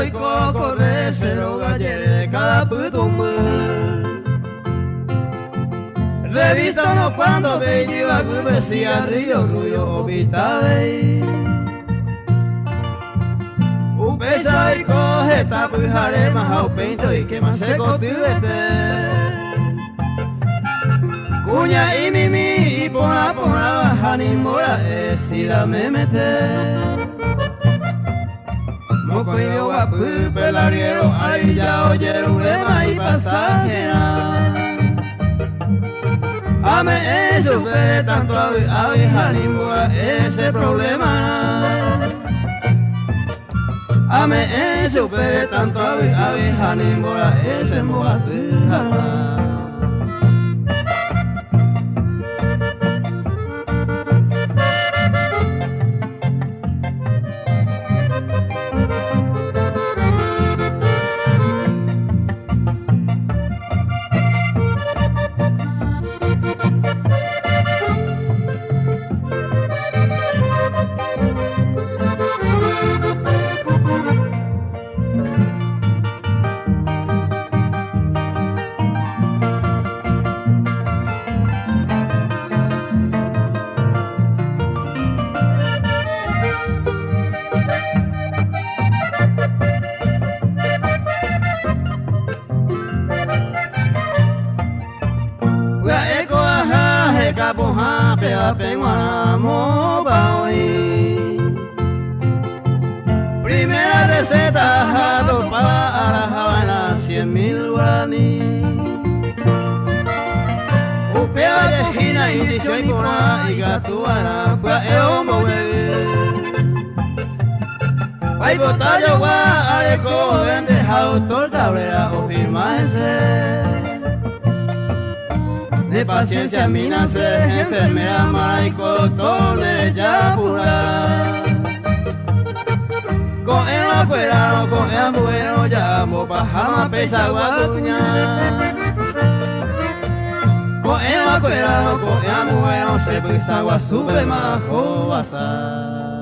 y coco recero gallere cada putumbu. Revístanos cuando veía decía río ruyo obitabe. Upesa y coge tapujare majao pinto y que más se cotuvete. Cuña y mimi y pona bajani mora sida me mete. Moco y guapu pelariero ahí ya oye ulema y pasajera. Ame eso fue tanto jani mora ese problema. Ame eso fue tanto jani mora ese moasira. Primera receta para la Habana 100.000 guaraní. Upea de Gina y dice y pona y gatuana pues eomo bebé. Hay botallo gua ale como vende autor tablera o firma ese. De paciencia mi nace, enfermera mala y doctor de ella pura. Con el acuerdo, con el bueno, ya mo bajama pesa guatuña. Con el acuerdo, con el bueno, se pesa guasube majo basa.